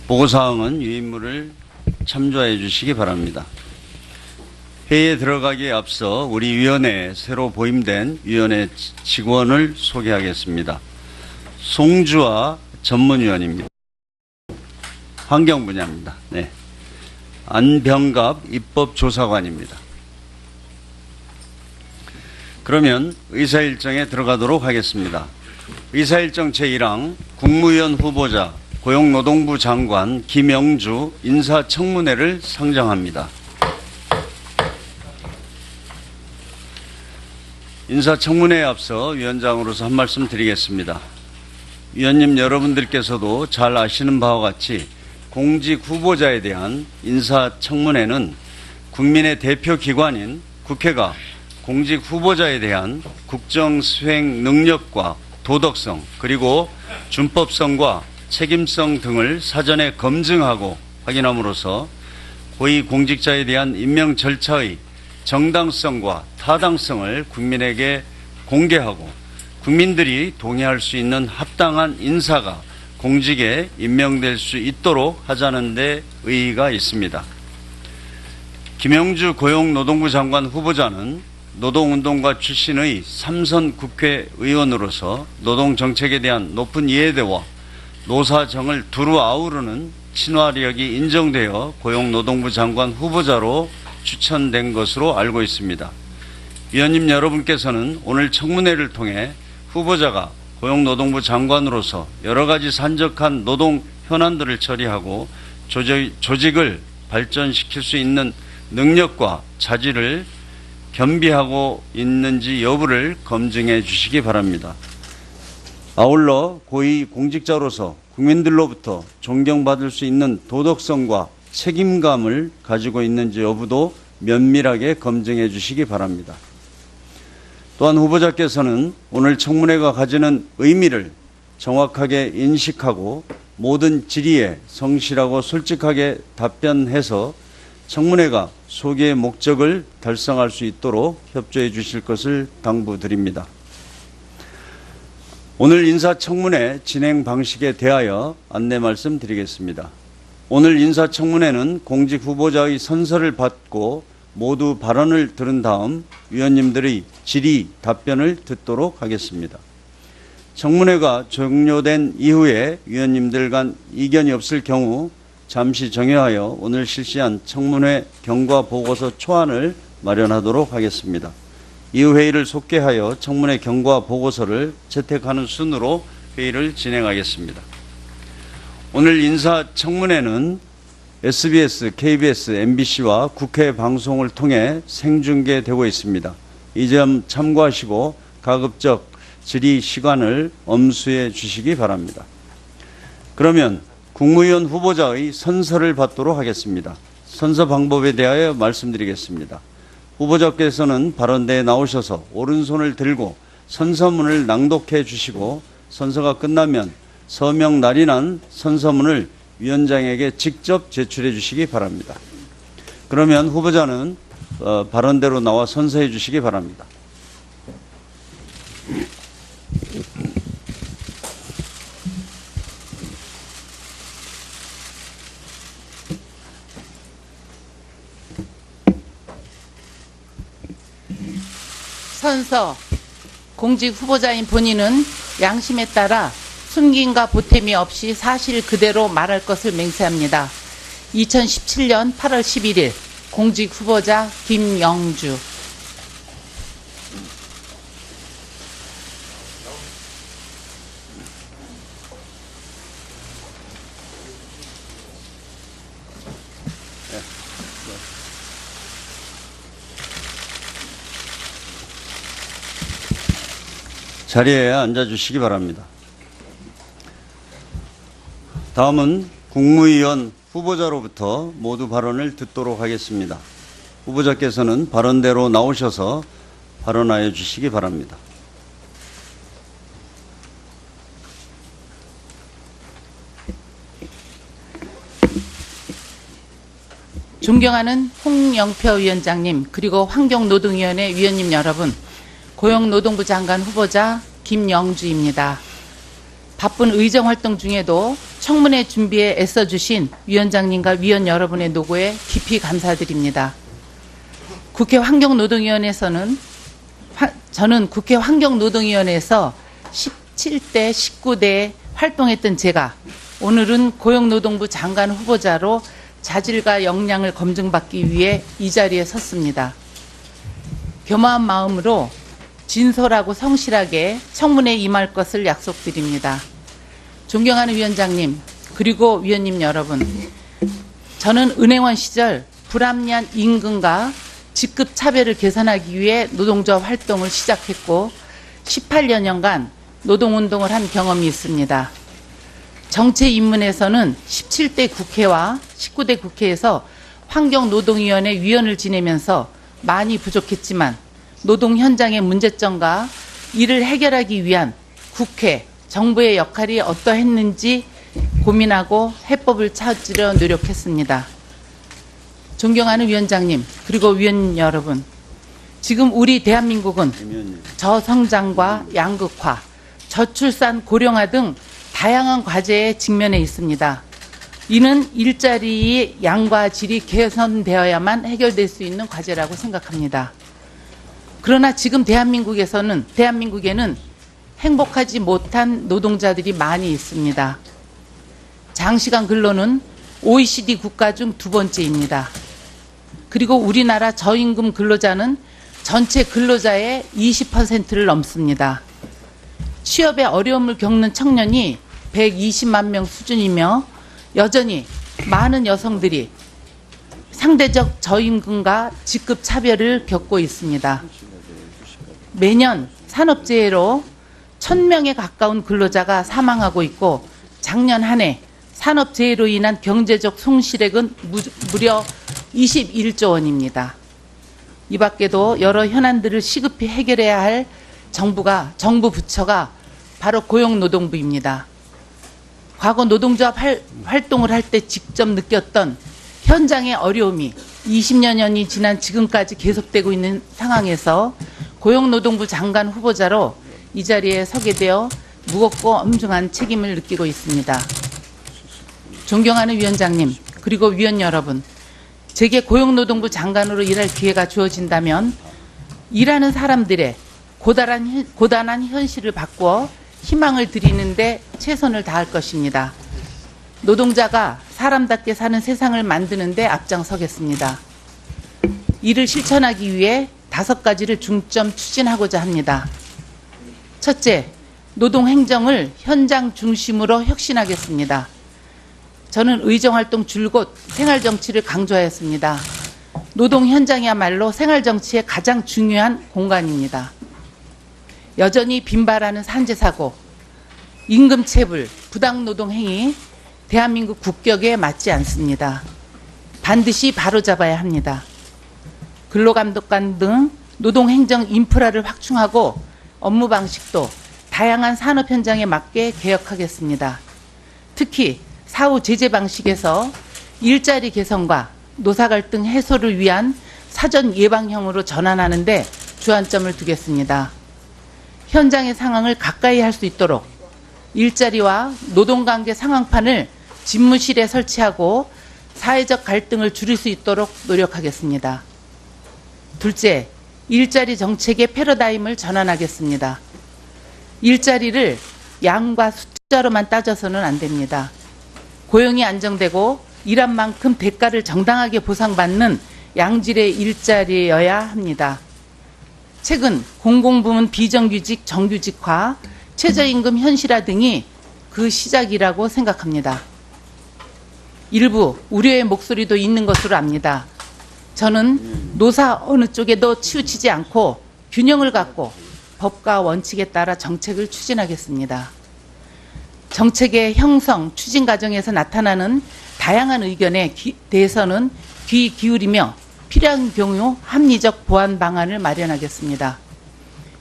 보고사항은 유인물을 참조해 주시기 바랍니다. 회의에 들어가기에 앞서 우리 위원회에 새로 보임된 위원회 직원을 소개하겠습니다. 송주아 전문위원입니다. 환경 분야입니다. 네. 안병갑 입법조사관입니다. 그러면 의사일정에 들어가도록 하겠습니다. 의사일정 제1항 국무위원 후보자 고용노동부 장관 김영주 인사청문회를 상정합니다. 인사청문회에 앞서 위원장으로서 한 말씀 드리겠습니다. 위원님 여러분들께서도 잘 아시는 바와 같이 공직 후보자에 대한 인사청문회는 국민의 대표 기관인 국회가 공직 후보자에 대한 국정 수행 능력과 도덕성 그리고 준법성과 책임성 등을 사전에 검증하고 확인함으로써 고위 공직자에 대한 임명 절차의 정당성과 타당성을 국민에게 공개하고 국민들이 동의할 수 있는 합당한 인사가 공직에 임명될 수 있도록 하자는 데 의의가 있습니다. 김영주 고용노동부 장관 후보자는 노동운동가 출신의 3선 국회의원으로서 노동정책에 대한 높은 이해도와 노사정을 두루 아우르는 친화력이 인정되어 고용노동부 장관 후보자로 추천된 것으로 알고 있습니다. 위원님 여러분께서는 오늘 청문회를 통해 후보자가 고용노동부 장관으로서 여러 가지 산적한 노동 현안들을 처리하고 조직을 발전시킬 수 있는 능력과 자질을 겸비하고 있는지 여부를 검증해 주시기 바랍니다. 아울러 고위 공직자로서 국민들로부터 존경받을 수 있는 도덕성과 책임감을 가지고 있는지 여부도 면밀하게 검증해 주시기 바랍니다. 또한 후보자께서는 오늘 청문회가 가지는 의미를 정확하게 인식하고 모든 질의에 성실하고 솔직하게 답변해서 청문회가 소기의 목적을 달성할 수 있도록 협조해 주실 것을 당부드립니다. 오늘 인사청문회 진행 방식에 대하여 안내 말씀드리겠습니다. 오늘 인사청문회는 공직 후보자의 선서를 받고 모두 발언을 들은 다음 위원님들의 질의 답변을 듣도록 하겠습니다. 청문회가 종료된 이후에 위원님들 간 이견이 없을 경우 잠시 정회하여 오늘 실시한 청문회 경과 보고서 초안을 마련하도록 하겠습니다. 이후 회의를 속개하여 청문회 경과 보고서를 채택하는 순으로 회의를 진행하겠습니다. 오늘 인사청문회는 SBS, KBS, MBC와 국회 방송을 통해 생중계되고 있습니다. 이 점 참고하시고 가급적 질의 시간을 엄수해 주시기 바랍니다. 그러면 국무위원 후보자의 선서를 받도록 하겠습니다. 선서 방법에 대하여 말씀드리겠습니다. 후보자께서는 발언대에 나오셔서 오른손을 들고 선서문을 낭독해 주시고 선서가 끝나면 서명 날인한 선서문을 위원장에게 직접 제출해 주시기 바랍니다. 그러면 후보자는 발언대로 나와 선서해 주시기 바랍니다. 선서. 공직 후보자인 본인은 양심에 따라 숨김과 보탬이 없이 사실 그대로 말할 것을 맹세합니다. 2017년 8월 11일 공직 후보자 김영주. 자리에 앉아주시기 바랍니다. 다음은 국무위원 후보자로부터 모두 발언을 듣도록 하겠습니다. 후보자께서는 발언대로 나오셔서 발언하여 주시기 바랍니다. 존경하는 홍영표 위원장님, 그리고 환경노동위원회 위원님 여러분, 고용노동부 장관 후보자 김영주입니다. 바쁜 의정 활동 중에도 청문회 준비에 애써주신 위원장님과 위원 여러분의 노고에 깊이 감사드립니다. 국회 환경노동위원회에서는 저는 국회 환경노동위원회에서 17대, 19대 활동했던 제가 오늘은 고용노동부 장관 후보자로 자질과 역량을 검증받기 위해 이 자리에 섰습니다. 겸허한 마음으로 진솔하고 성실하게 청문회에 임할 것을 약속드립니다. 존경하는 위원장님, 그리고 위원님 여러분, 저는 은행원 시절 불합리한 임금과 직급 차별을 개선하기 위해 노동조합 활동을 시작했고 18여년간 노동운동을 한 경험이 있습니다. 정체 입문에서는 17대 국회와 19대 국회에서 환경노동위원회 위원을 지내면서 많이 부족했지만 노동 현장의 문제점과 이를 해결하기 위한 국회, 정부의 역할이 어떠했는지 고민하고 해법을 찾으려 노력했습니다. 존경하는 위원장님, 그리고 위원 여러분, 지금 우리 대한민국은 저성장과 양극화, 저출산, 고령화 등 다양한 과제에 직면해 있습니다. 이는 일자리의 양과 질이 개선되어야만 해결될 수 있는 과제라고 생각합니다. 그러나 지금 대한민국에는 행복하지 못한 노동자들이 많이 있습니다. 장시간 근로는 OECD 국가 중 두 번째입니다. 그리고 우리나라 저임금 근로자는 전체 근로자의 20%를 넘습니다. 취업에 어려움을 겪는 청년이 120만 명 수준이며 여전히 많은 여성들이 상대적 저임금과 직급 차별을 겪고 있습니다. 매년 산업재해로 1000명에 가까운 근로자가 사망하고 있고 작년 한 해 산업재해로 인한 경제적 손실액은 무려 21조 원입니다. 이 밖에도 여러 현안들을 시급히 해결해야 할 정부 부처가 바로 고용노동부입니다. 과거 노동조합 활동을 할 때 직접 느꼈던 현장의 어려움이 20여 년이 지난 지금까지 계속되고 있는 상황에서 고용노동부 장관 후보자로 이 자리에 서게 되어 무겁고 엄중한 책임을 느끼고 있습니다. 존경하는 위원장님, 그리고 위원 여러분, 제게 고용노동부 장관으로 일할 기회가 주어진다면 일하는 사람들의 고단한 현실을 바꾸어 희망을 드리는데 최선을 다할 것입니다. 노동자가 사람답게 사는 세상을 만드는 데 앞장서겠습니다. 이를 실천하기 위해 5가지를 중점 추진하고자 합니다. 첫째, 노동행정을 현장 중심으로 혁신하겠습니다. 저는 의정활동 줄곧 생활정치를 강조하였습니다. 노동 현장이야말로 생활정치의 가장 중요한 공간입니다. 여전히 빈발하는 산재사고, 임금체불, 부당노동 행위, 대한민국 국격에 맞지 않습니다. 반드시 바로잡아야 합니다. 근로감독관 등 노동행정 인프라를 확충하고 업무 방식도 다양한 산업 현장에 맞게 개혁하겠습니다. 특히 사후 제재 방식에서 일자리 개선과 노사 갈등 해소를 위한 사전 예방형으로 전환하는 데 주안점을 두겠습니다. 현장의 상황을 가까이 할 수 있도록 일자리와 노동관계 상황판을 집무실에 설치하고 사회적 갈등을 줄일 수 있도록 노력하겠습니다. 둘째, 일자리 정책의 패러다임을 전환하겠습니다. 일자리를 양과 숫자로만 따져서는 안 됩니다. 고용이 안정되고 일한 만큼 대가를 정당하게 보상받는 양질의 일자리여야 합니다. 최근 공공부문 비정규직 정규직화, 최저임금 현실화 등이 그 시작이라고 생각합니다. 일부 우려의 목소리도 있는 것으로 압니다. 저는 노사 어느 쪽에도 치우치지 않고 균형을 갖고 법과 원칙에 따라 정책을 추진하겠습니다. 정책의 형성, 추진 과정에서 나타나는 다양한 의견에 대해서는 귀 기울이며 필요한 경우 합리적 보완 방안을 마련하겠습니다.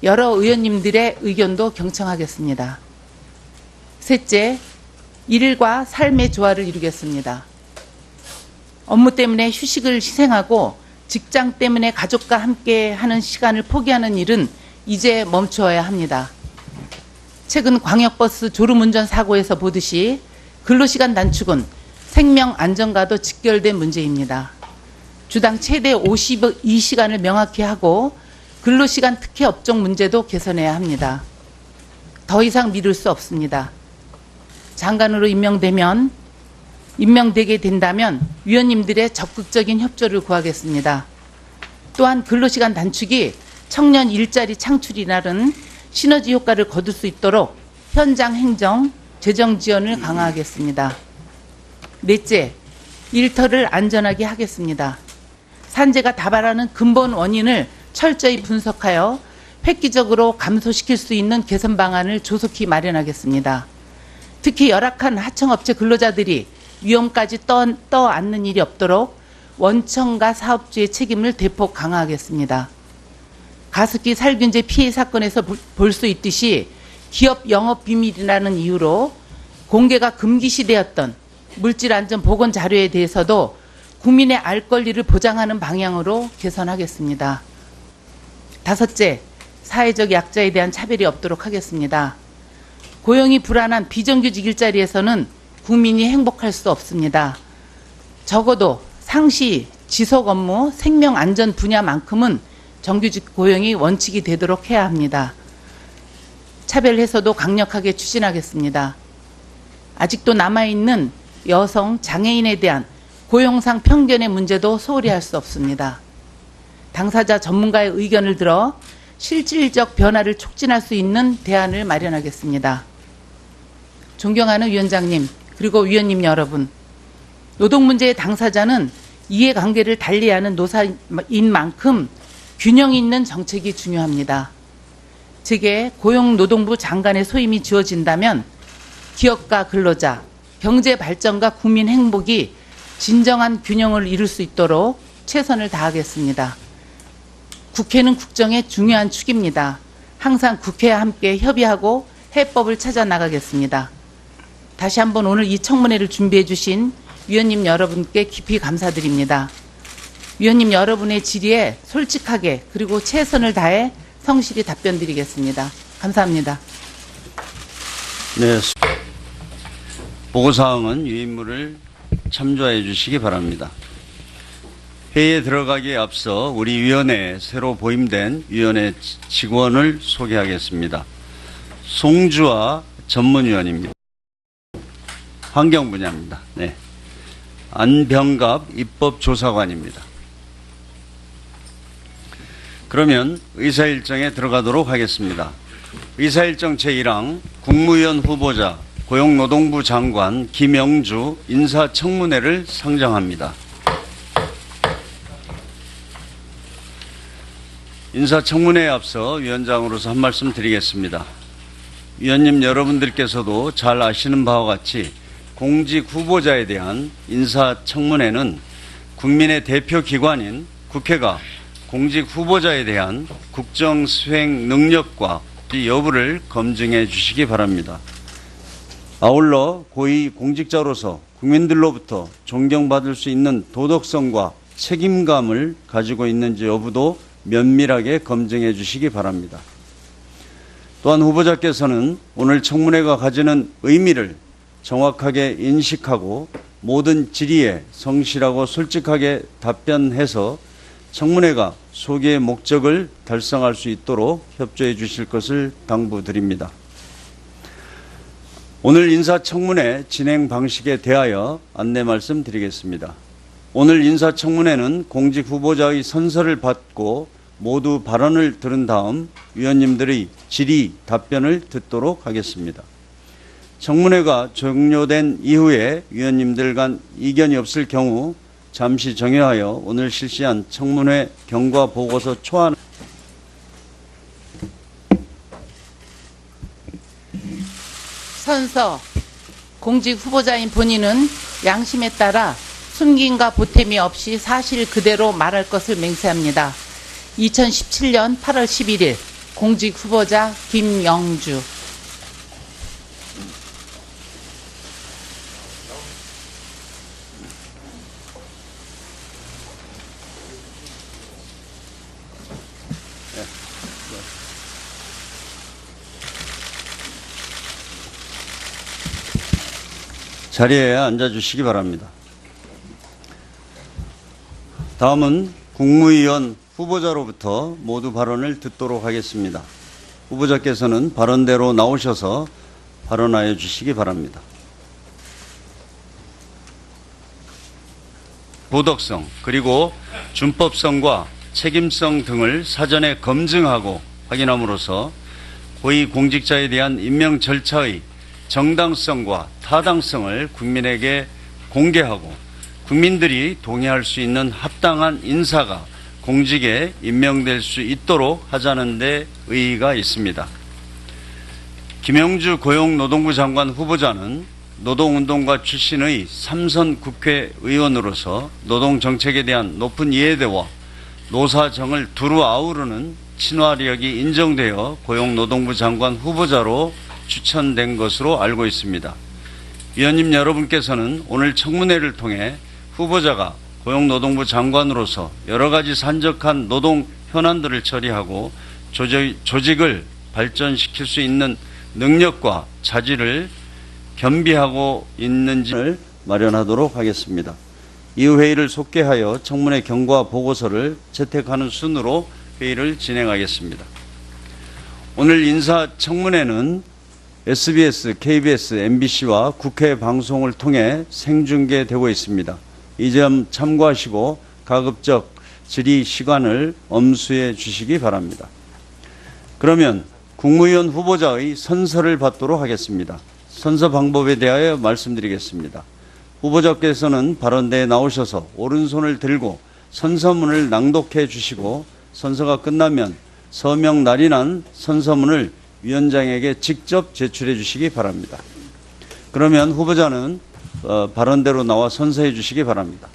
여러 의원님들의 의견도 경청하겠습니다. 셋째, 일과 삶의 조화를 이루겠습니다. 업무 때문에 휴식을 희생하고 직장 때문에 가족과 함께 하는 시간을 포기하는 일은 이제 멈추어야 합니다. 최근 광역버스 졸음운전 사고에서 보듯이 근로시간 단축은 생명 안전과도 직결된 문제입니다. 주당 최대 52시간을 명확히 하고 근로시간 특혜 업종 문제도 개선해야 합니다. 더 이상 미룰 수 없습니다. 장관으로 임명되게 된다면 위원님들의 적극적인 협조를 구하겠습니다. 또한 근로시간 단축이 청년 일자리 창출이라는 시너지 효과를 거둘 수 있도록 현장 행정, 재정 지원을 강화하겠습니다. 넷째, 일터를 안전하게 하겠습니다. 산재가 다발하는 근본 원인을 철저히 분석하여 획기적으로 감소시킬 수 있는 개선 방안을 조속히 마련하겠습니다. 특히 열악한 하청업체 근로자들이 위험까지 떠안는 일이 없도록 원청과 사업주의 책임을 대폭 강화하겠습니다. 가습기 살균제 피해 사건에서 볼 수 있듯이 기업 영업 비밀이라는 이유로 공개가 금기시되었던 물질안전 보건 자료에 대해서도 국민의 알 권리를 보장하는 방향으로 개선하겠습니다. 다섯째, 사회적 약자에 대한 차별이 없도록 하겠습니다. 고용이 불안한 비정규직 일자리에서는 국민이 행복할 수 없습니다. 적어도 상시, 지속 업무, 생명 안전 분야만큼은 정규직 고용이 원칙이 되도록 해야 합니다. 차별 해소도 강력하게 추진하겠습니다. 아직도 남아있는 여성, 장애인에 대한 고용상 편견의 문제도 소홀히 할 수 없습니다. 당사자 전문가의 의견을 들어 실질적 변화를 촉진할 수 있는 대안을 마련하겠습니다. 존경하는 위원장님, 그리고 위원님 여러분, 노동 문제의 당사자는 이해관계를 달리하는 노사인 만큼 균형 있는 정책이 중요합니다. 제게 고용노동부 장관의 소임이 주어진다면 기업과 근로자, 경제 발전과 국민 행복이 진정한 균형을 이룰 수 있도록 최선을 다하겠습니다. 국회는 국정의 중요한 축입니다. 항상 국회와 함께 협의하고 해법을 찾아 나가겠습니다. 다시 한번 오늘 이 청문회를 준비해 주신 위원님 여러분께 깊이 감사드립니다. 위원님 여러분의 질의에 솔직하게 그리고 최선을 다해 성실히 답변드리겠습니다. 감사합니다. 네, 보고사항은 유인물을 참조해 주시기 바랍니다. 회의에 들어가기에 앞서 우리 위원회에 새로 보임된 위원회 직원을 소개하겠습니다. 송주아 전문위원입니다. 환경 분야입니다. 네. 안병갑 입법조사관입니다. 그러면 의사일정에 들어가도록 하겠습니다. 의사일정 제1항 국무위원 후보자 고용노동부 장관 김영주 인사청문회를 상정합니다. 인사청문회에 앞서 위원장으로서 한 말씀 드리겠습니다. 위원님 여러분들께서도 잘 아시는 바와 같이 공직 후보자에 대한 인사청문회는 국민의 대표기관인 국회가 공직 후보자에 대한 국정 수행 능력과 여부를 검증해 주시기 바랍니다. 아울러 고위 공직자로서 국민들로부터 존경받을 수 있는 도덕성과 책임감을 가지고 있는지 여부도 면밀하게 검증해 주시기 바랍니다. 또한 후보자께서는 오늘 청문회가 가지는 의미를 정확하게 인식하고 모든 질의에 성실하고 솔직하게 답변해서 청문회가 소기의 목적을 달성할 수 있도록 협조해 주실 것을 당부드립니다. 오늘 인사청문회 진행 방식에 대하여 안내 말씀드리겠습니다. 오늘 인사청문회는 공직 후보자의 선서를 받고 모두 발언을 들은 다음 위원님들의 질의, 답변을 듣도록 하겠습니다. 청문회가 종료된 이후에 위원님들 간 이견이 없을 경우 잠시 정회하여 오늘 실시한 청문회 경과 보고서 초안 선서 공직 후보자인 본인은 양심에 따라 숨김과 보탬이 없이 사실 그대로 말할 것을 맹세합니다. 2017년 8월 11일 공직 후보자 김영주. 자리에 앉아주시기 바랍니다. 다음은 국무위원 후보자로부터 모두 발언을 듣도록 하겠습니다. 후보자께서는 발언대로 나오셔서 발언하여 주시기 바랍니다. 도덕성 그리고 준법성과 책임성 등을 사전에 검증하고 확인함으로써 고위공직자에 대한 임명 절차의 정당성과 타당성을 국민에게 공개하고 국민들이 동의할 수 있는 합당한 인사가 공직에 임명될 수 있도록 하자는 데 의의가 있습니다. 김영주 고용노동부 장관 후보자는 노동운동가 출신의 3선 국회의원으로서 노동정책에 대한 높은 이해도와 노사정을 두루 아우르는 친화력이 인정되어 고용노동부 장관 후보자로 추천된 것으로 알고 있습니다. 위원님 여러분께서는 오늘 청문회를 통해 후보자가 고용노동부 장관으로서 여러 가지 산적한 노동 현안들을 처리하고 조직을 발전시킬 수 있는 능력과 자질을 겸비하고 있는지를 마련하도록 하겠습니다. 이후 회의를 속개하여 청문회 경과 보고서를 채택하는 순으로 회의를 진행하겠습니다. 오늘 인사청문회는 SBS, KBS, MBC와 국회 방송을 통해 생중계되고 있습니다. 이 점 참고하시고 가급적 질의 시간을 엄수해 주시기 바랍니다. 그러면 국무위원 후보자의 선서를 받도록 하겠습니다. 선서 방법에 대하여 말씀드리겠습니다. 후보자께서는 발언대에 나오셔서 오른손을 들고 선서문을 낭독해 주시고 선서가 끝나면 서명 날인한 선서문을 위원장에게 직접 제출해 주시기 바랍니다. 그러면 후보자는 발언대로 나와 선서해 주시기 바랍니다.